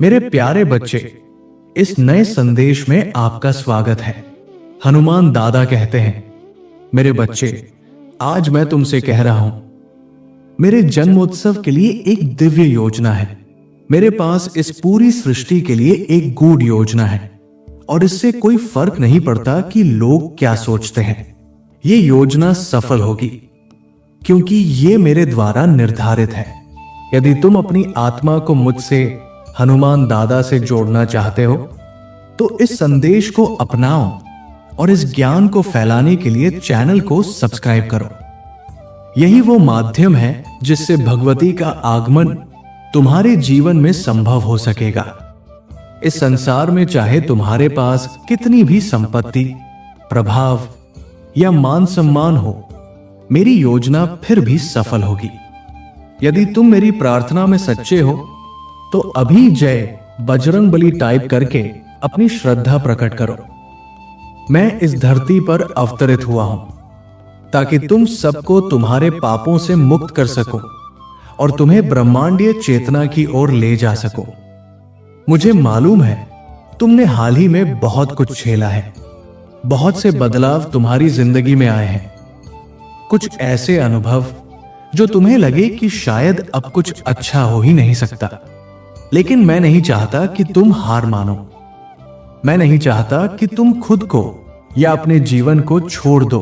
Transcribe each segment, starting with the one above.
मेरे प्यारे बच्चे, इस नए संदेश में आपका स्वागत है। हनुमान दादा कहते हैं, मेरे बच्चे, आज मैं तुमसे कह रहा हूं, मेरे जन्मोत्सव के लिए एक दिव्य योजना है। मेरे पास इस पूरी सृष्टि के लिए एक गूढ़ योजना है और इससे कोई फर्क नहीं पड़ता कि लोग क्या सोचते हैं। ये योजना सफल होगी क्योंकि ये मेरे द्वारा निर्धारित है। यदि तुम अपनी आत्मा को मुझसे, हनुमान दादा से जोड़ना चाहते हो तो इस संदेश को अपनाओ और इस ज्ञान को फैलाने के लिए चैनल को सब्सक्राइब करो। यही वो माध्यम है जिससे भगवती का आगमन तुम्हारे जीवन में संभव हो सकेगा। इस संसार में चाहे तुम्हारे पास कितनी भी संपत्ति, प्रभाव या मान सम्मान हो, मेरी योजना फिर भी सफल होगी। यदि तुम मेरी प्रार्थना में सच्चे हो तो अभी जय बजरंगबली टाइप करके अपनी श्रद्धा प्रकट करो। मैं इस धरती पर अवतरित हुआ हूं ताकि तुम सबको तुम्हारे पापों से मुक्त कर सको और तुम्हें ब्रह्मांडीय चेतना की ओर ले जा सको। मुझे मालूम है तुमने हाल ही में बहुत कुछ झेला है। बहुत से बदलाव तुम्हारी जिंदगी में आए हैं। कुछ ऐसे अनुभव जो तुम्हें लगे कि शायद अब कुछ अच्छा हो ही नहीं सकता। लेकिन मैं नहीं चाहता कि तुम हार मानो। मैं नहीं चाहता कि तुम खुद को या अपने जीवन को छोड़ दो।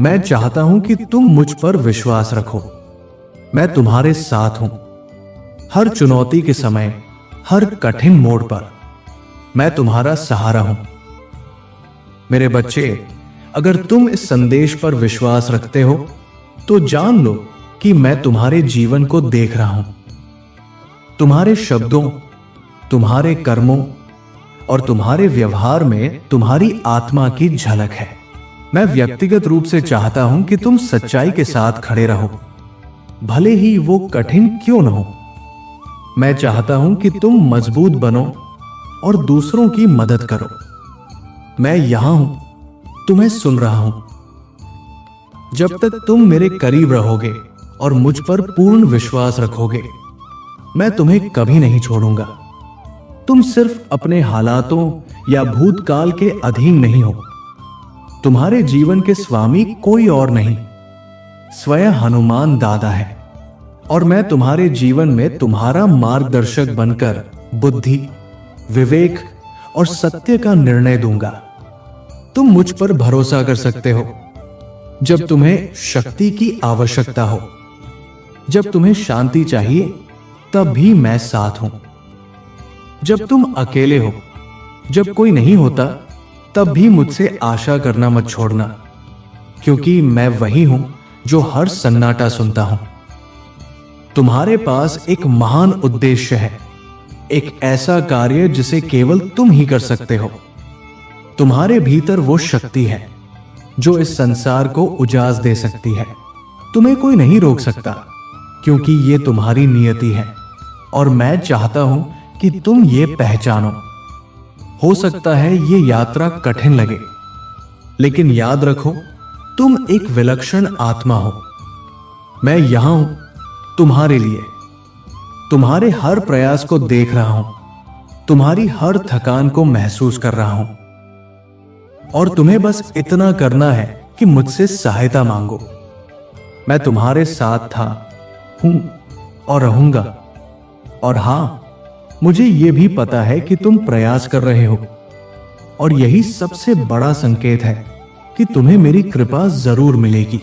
मैं चाहता हूं कि तुम मुझ पर विश्वास रखो। मैं तुम्हारे साथ हूं, हर चुनौती के समय, हर कठिन मोड़ पर मैं तुम्हारा सहारा हूं। मेरे बच्चे, अगर तुम इस संदेश पर विश्वास रखते हो तो जान लो कि मैं तुम्हारे जीवन को देख रहा हूं। तुम्हारे शब्दों, तुम्हारे कर्मों और तुम्हारे व्यवहार में तुम्हारी आत्मा की झलक है। मैं व्यक्तिगत रूप से चाहता हूं कि तुम सच्चाई के साथ खड़े रहो, भले ही वो कठिन क्यों न हो। मैं चाहता हूं कि तुम मजबूत बनो और दूसरों की मदद करो। मैं यहां हूं, तुम्हें सुन रहा हूं। जब तक तुम मेरे करीब रहोगे और मुझ पर पूर्ण विश्वास रखोगे, मैं तुम्हें कभी नहीं छोड़ूंगा। तुम सिर्फ अपने हालातों या भूतकाल के अधीन नहीं हो। तुम्हारे जीवन के स्वामी कोई और नहीं, स्वयं हनुमान दादा है। और मैं तुम्हारे जीवन में तुम्हारा मार्गदर्शक बनकर बुद्धि, विवेक और सत्य का निर्णय दूंगा। तुम मुझ पर भरोसा कर सकते हो जब तुम्हें शक्ति की आवश्यकता हो। जब तुम्हें शांति चाहिए तब भी मैं साथ हूं। जब तुम अकेले हो, जब कोई नहीं होता, तब भी मुझसे आशा करना मत छोड़ना, क्योंकि मैं वही हूं जो हर सन्नाटा सुनता हूं। तुम्हारे पास एक महान उद्देश्य है, एक ऐसा कार्य जिसे केवल तुम ही कर सकते हो। तुम्हारे भीतर वो शक्ति है जो इस संसार को उजास दे सकती है। तुम्हें कोई नहीं रोक सकता, क्योंकि ये तुम्हारी नियति है और मैं चाहता हूं कि तुम ये पहचानो। हो सकता है ये यात्रा कठिन लगे, लेकिन याद रखो, तुम एक विलक्षण आत्मा हो। मैं यहां हूं तुम्हारे लिए। तुम्हारे हर प्रयास को देख रहा हूं, तुम्हारी हर थकान को महसूस कर रहा हूं और तुम्हें बस इतना करना है कि मुझसे सहायता मांगो। मैं तुम्हारे साथ था, हूं और रहूंगा। और हां, मुझे यह भी पता है कि तुम प्रयास कर रहे हो और यही सबसे बड़ा संकेत है कि तुम्हें मेरी कृपा जरूर मिलेगी।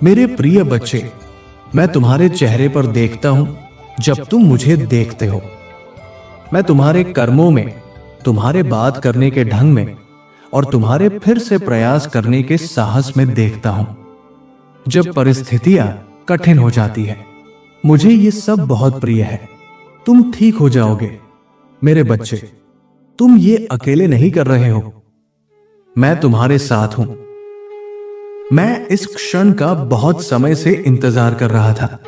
मेरे प्रिय बच्चे, मैं तुम्हारे चेहरे पर देखता हूं जब तुम मुझे देखते हो। मैं तुम्हारे कर्मों में, तुम्हारे बात करने के ढंग में और तुम्हारे फिर से प्रयास करने के साहस में देखता हूं। जब परिस्थितियां कठिन हो जाती है, मुझे ये सब बहुत प्रिय है। तुम ठीक हो जाओगे मेरे बच्चे। तुम ये अकेले नहीं कर रहे हो, मैं तुम्हारे साथ हूं। मैं इस क्षण का बहुत समय से इंतजार कर रहा था,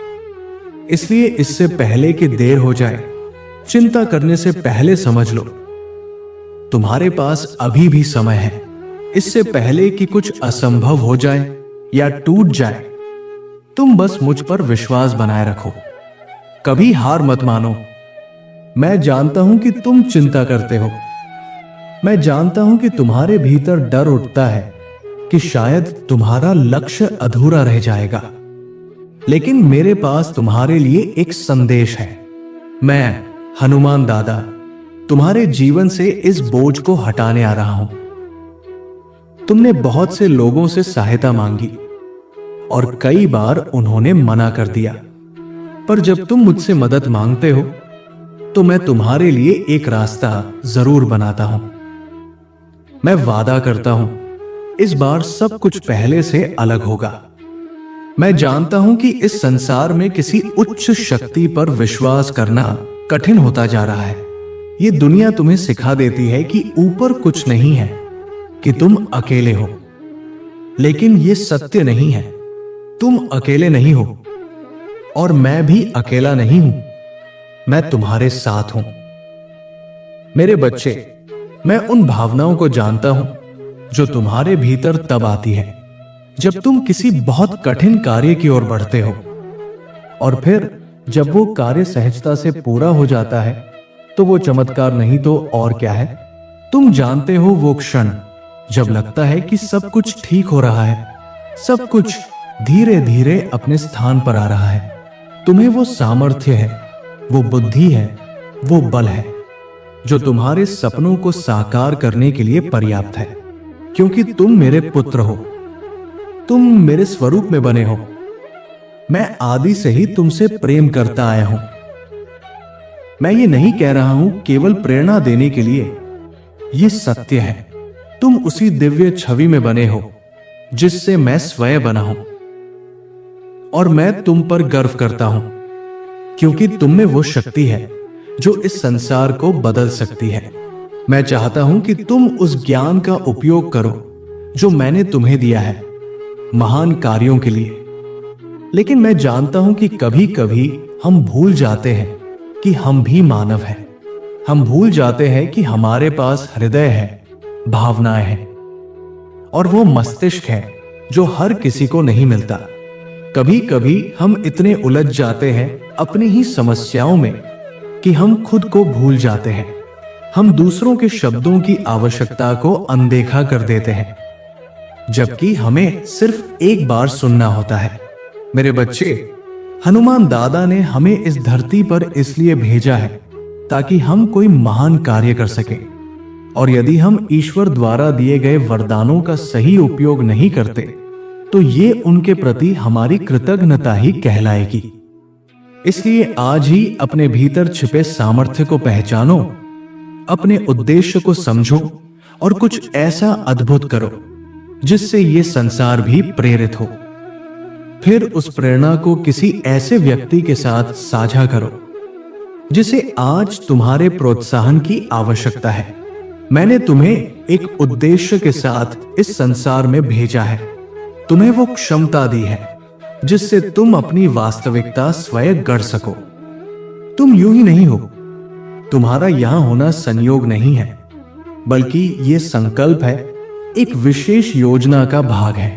इसलिए इससे पहले कि देर हो जाए, चिंता करने से पहले समझ लो, तुम्हारे पास अभी भी समय है। इससे पहले कि कुछ असंभव हो जाए या टूट जाए, तुम बस मुझ पर विश्वास बनाए रखो। कभी हार मत मानो। मैं जानता हूं कि तुम चिंता करते हो। मैं जानता हूं कि तुम्हारे भीतर डर उठता है कि शायद तुम्हारा लक्ष्य अधूरा रह जाएगा। लेकिन मेरे पास तुम्हारे लिए एक संदेश है। मैं हनुमान दादा तुम्हारे जीवन से इस बोझ को हटाने आ रहा हूं। तुमने बहुत से लोगों से सहायता मांगी और कई बार उन्होंने मना कर दिया, पर जब तुम मुझसे मदद मांगते हो तो मैं तुम्हारे लिए एक रास्ता जरूर बनाता हूं। मैं वादा करता हूं इस बार सब कुछ पहले से अलग होगा। मैं जानता हूं कि इस संसार में किसी उच्च शक्ति पर विश्वास करना कठिन होता जा रहा है। ये दुनिया तुम्हें सिखा देती है कि ऊपर कुछ नहीं है, कि तुम अकेले हो। लेकिन ये सत्य नहीं है। तुम अकेले नहीं हो और मैं भी अकेला नहीं हूं। मैं तुम्हारे साथ हूं। मेरे बच्चे, मैं उन भावनाओं को जानता हूं जो तुम्हारे भीतर तब आती है जब तुम किसी बहुत कठिन कार्य की ओर बढ़ते हो, और फिर जब वो कार्य सहजता से पूरा हो जाता है तो वो चमत्कार नहीं तो और क्या है। तुम जानते हो वो क्षण जब लगता है कि सब कुछ ठीक हो रहा है, सब कुछ धीरे धीरे अपने स्थान पर आ रहा है। तुम्हें वो सामर्थ्य है, वो बुद्धि है, वो बल है जो तुम्हारे सपनों को साकार करने के लिए पर्याप्त है, क्योंकि तुम मेरे पुत्र हो। तुम मेरे स्वरूप में बने हो। मैं आदि से ही तुमसे प्रेम करता आया हूं। मैं ये नहीं कह रहा हूं केवल प्रेरणा देने के लिए। ये सत्य है। तुम उसी दिव्य छवि में बने हो जिससे मैं स्वयं बना हूं, और मैं तुम पर गर्व करता हूं क्योंकि तुम में वो शक्ति है जो इस संसार को बदल सकती है। मैं चाहता हूं कि तुम उस ज्ञान का उपयोग करो जो मैंने तुम्हें दिया है महान कार्यों के लिए। लेकिन मैं जानता हूं कि कभी कभी हम भूल जाते हैं कि हम भी मानव हैं। हम भूल जाते हैं कि हमारे पास हृदय है, भावनाएं हैं, और वो मस्तिष्क है जो हर किसी को नहीं मिलता। कभी कभी हम इतने उलझ जाते हैं अपनी ही समस्याओं में कि हम खुद को भूल जाते हैं। हम दूसरों के शब्दों की आवश्यकता को अनदेखा कर देते हैं, जबकि हमें सिर्फ एक बार सुनना होता है। मेरे बच्चे, हनुमान दादा ने हमें इस धरती पर इसलिए भेजा है ताकि हम कोई महान कार्य कर सकें। और यदि हम ईश्वर द्वारा दिए गए वरदानों का सही उपयोग नहीं करते तो ये उनके प्रति हमारी कृतज्ञता ही कहलाएगी। इसलिए आज ही अपने भीतर छिपे सामर्थ्य को पहचानो, अपने उद्देश्य को समझो और कुछ ऐसा अद्भुत करो जिससे ये संसार भी प्रेरित हो। फिर उस प्रेरणा को किसी ऐसे व्यक्ति के साथ साझा करो जिसे आज तुम्हारे प्रोत्साहन की आवश्यकता है। मैंने तुम्हें एक उद्देश्य के साथ इस संसार में भेजा है। तुम्हें वो क्षमता दी है जिससे तुम अपनी वास्तविकता स्वयं गढ़ सको। तुम यूं ही नहीं हो। तुम्हारा यहां होना संयोग नहीं है, बल्कि ये संकल्प है, एक विशेष योजना का भाग है।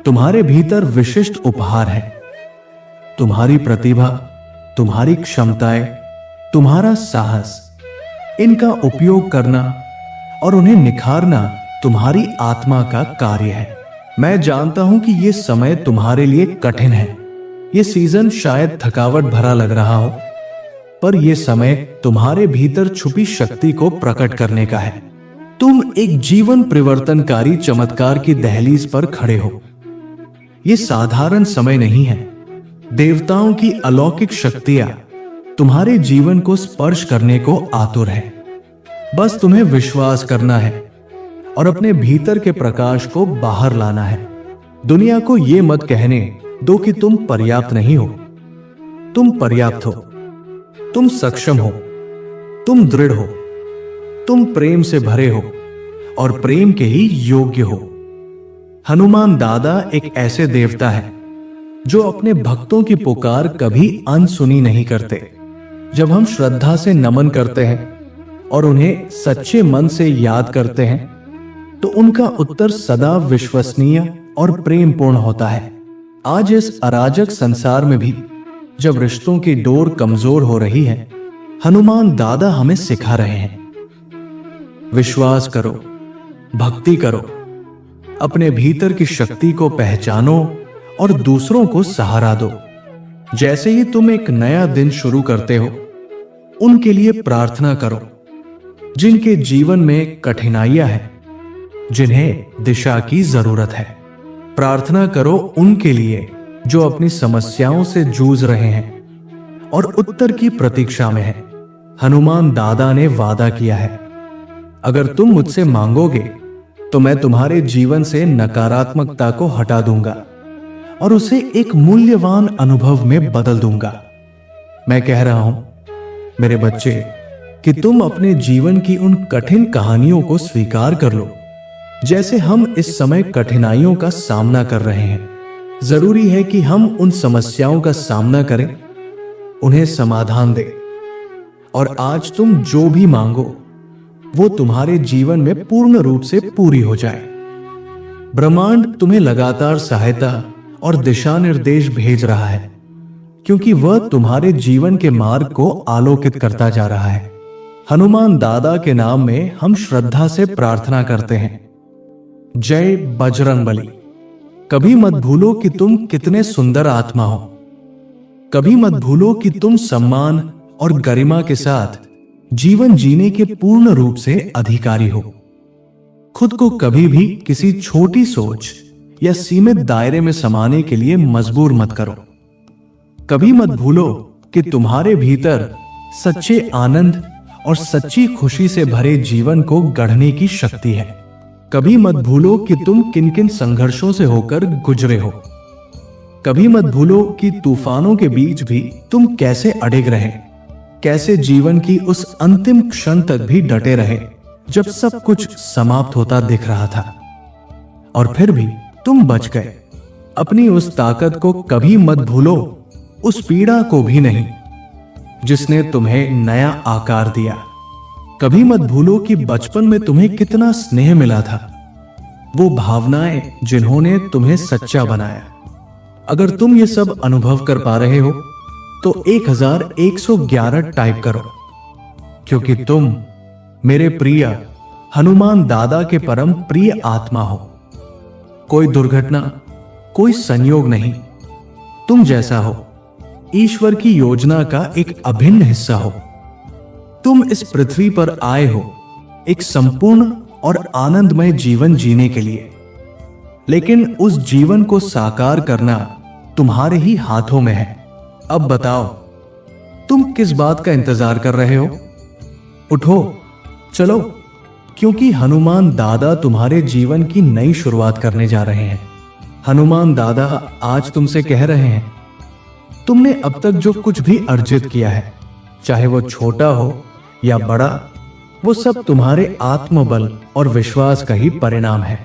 तुम्हारे भीतर विशिष्ट उपहार है। तुम्हारी प्रतिभा, तुम्हारी क्षमताएं, तुम्हारा साहस, इनका उपयोग करना और उन्हें निखारना तुम्हारी आत्मा का कार्य है। मैं जानता हूं कि यह समय तुम्हारे लिए कठिन है। यह सीजन शायद थकावट भरा लग रहा हो, पर यह समय तुम्हारे भीतर छुपी शक्ति को प्रकट करने का है। तुम एक जीवन परिवर्तनकारी चमत्कार की दहलीज पर खड़े हो। यह साधारण समय नहीं है। देवताओं की अलौकिक शक्तियां तुम्हारे जीवन को स्पर्श करने को आतुर है। बस तुम्हें विश्वास करना है और अपने भीतर के प्रकाश को बाहर लाना है। दुनिया को यह मत कहने दो कि तुम पर्याप्त नहीं हो। तुम पर्याप्त हो। तुम सक्षम हो। तुम दृढ़ हो। तुम प्रेम से भरे हो और प्रेम के ही योग्य हो। हनुमान दादा एक ऐसे देवता है जो अपने भक्तों की पुकार कभी अनसुनी नहीं करते। जब हम श्रद्धा से नमन करते हैं और उन्हें सच्चे मन से याद करते हैं तो उनका उत्तर सदा विश्वसनीय और प्रेमपूर्ण होता है। आज इस अराजक संसार में भी जब रिश्तों की डोर कमजोर हो रही है, हनुमान दादा हमें सिखा रहे हैं। विश्वास करो, भक्ति करो, अपने भीतर की शक्ति को पहचानो और दूसरों को सहारा दो। जैसे ही तुम एक नया दिन शुरू करते हो, उनके लिए प्रार्थना करो जिनके जीवन में कठिनाइयां हैं, जिन्हें दिशा की जरूरत है। प्रार्थना करो उनके लिए जो अपनी समस्याओं से जूझ रहे हैं और उत्तर की प्रतीक्षा में हैं। हनुमान दादा ने वादा किया है, अगर तुम मुझसे मांगोगे तो मैं तुम्हारे जीवन से नकारात्मकता को हटा दूंगा और उसे एक मूल्यवान अनुभव में बदल दूंगा। मैं कह रहा हूं मेरे बच्चे कि तुम अपने जीवन की उन कठिन कहानियों को स्वीकार कर लो। जैसे हम इस समय कठिनाइयों का सामना कर रहे हैं, जरूरी है कि हम उन समस्याओं का सामना करें, उन्हें समाधान दें, और आज तुम जो भी मांगो वो तुम्हारे जीवन में पूर्ण रूप से पूरी हो जाए। ब्रह्मांड तुम्हें लगातार सहायता और दिशा निर्देश भेज रहा है, क्योंकि वह तुम्हारे जीवन के मार्ग को आलोकित करता जा रहा है। हनुमान दादा के नाम में हम श्रद्धा से प्रार्थना करते हैं। जय बजरंगबली। कभी मत भूलो कि तुम कितने सुंदर आत्मा हो। कभी मत भूलो कि तुम सम्मान और गरिमा के साथ जीवन जीने के पूर्ण रूप से अधिकारी हो। खुद को कभी भी किसी छोटी सोच या सीमित दायरे में समाने के लिए मजबूर मत करो। कभी मत भूलो कि तुम्हारे भीतर सच्चे आनंद और सच्ची खुशी से भरे जीवन को गढ़ने की शक्ति है। कभी मत भूलो कि तुम किन किन संघर्षों से होकर गुजरे हो। कभी मत भूलो कि तूफानों के बीच भी तुम कैसे अडिग रहे, कैसे जीवन की उस अंतिम क्षण तक भी डटे रहे जब सब कुछ समाप्त होता दिख रहा था, और फिर भी तुम बच गए। अपनी उस ताकत को कभी मत भूलो, उस पीड़ा को भी नहीं जिसने तुम्हें नया आकार दिया। कभी मत भूलो कि बचपन में तुम्हें कितना स्नेह मिला था, वो भावनाएं जिन्होंने तुम्हें सच्चा बनाया। अगर तुम ये सब अनुभव कर पा रहे हो तो 1111 टाइप करो, क्योंकि तुम मेरे प्रिय हनुमान दादा के परम प्रिय आत्मा हो। कोई दुर्घटना, कोई संयोग नहीं, तुम जैसा हो ईश्वर की योजना का एक अभिन्न हिस्सा हो। तुम इस पृथ्वी पर आए हो एक संपूर्ण और आनंदमय जीवन जीने के लिए, लेकिन उस जीवन को साकार करना तुम्हारे ही हाथों में है। अब बताओ, तुम किस बात का इंतजार कर रहे हो? उठो, चलो, क्योंकि हनुमान दादा तुम्हारे जीवन की नई शुरुआत करने जा रहे हैं। हनुमान दादा आज तुमसे कह रहे हैं, तुमने अब तक जो कुछ भी अर्जित किया है, चाहे वो छोटा हो या बड़ा, वो सब तुम्हारे आत्मबल और विश्वास का ही परिणाम है।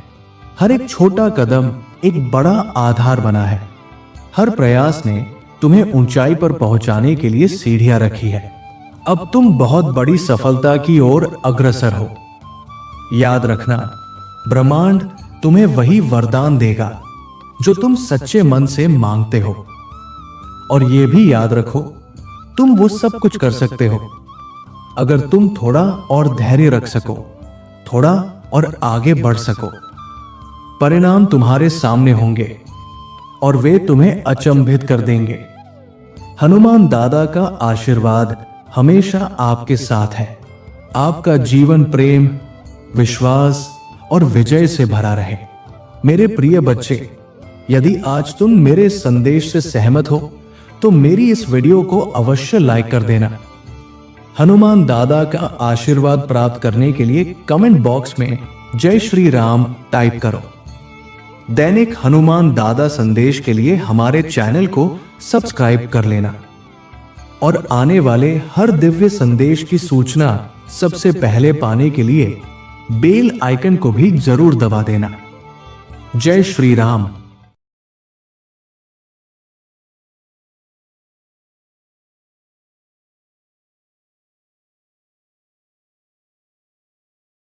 हर एक छोटा कदम एक बड़ा आधार बना है। हर प्रयास ने तुम्हें ऊंचाई पर पहुंचाने के लिए सीढ़ियां रखी है। अब तुम बहुत बड़ी सफलता की ओर अग्रसर हो। याद रखना, ब्रह्मांड तुम्हें वही वरदान देगा जो तुम सच्चे मन से मांगते हो। और यह भी याद रखो, तुम वो सब कुछ कर सकते हो अगर तुम थोड़ा और धैर्य रख सको, थोड़ा और आगे बढ़ सको। परिणाम तुम्हारे सामने होंगे और वे तुम्हें अचंभित कर देंगे। हनुमान दादा का आशीर्वाद हमेशा आपके साथ है। आपका जीवन प्रेम, विश्वास और विजय से भरा रहे। मेरे प्रिय बच्चे, यदि आज तुम मेरे संदेश से सहमत हो तो मेरी इस वीडियो को अवश्य लाइक कर देना। हनुमान दादा का आशीर्वाद प्राप्त करने के लिए कमेंट बॉक्स में जय श्री राम टाइप करो। दैनिक हनुमान दादा संदेश के लिए हमारे चैनल को सब्सक्राइब कर लेना और आने वाले हर दिव्य संदेश की सूचना सबसे पहले पाने के लिए बेल आइकन को भी जरूर दबा देना। जय श्री राम।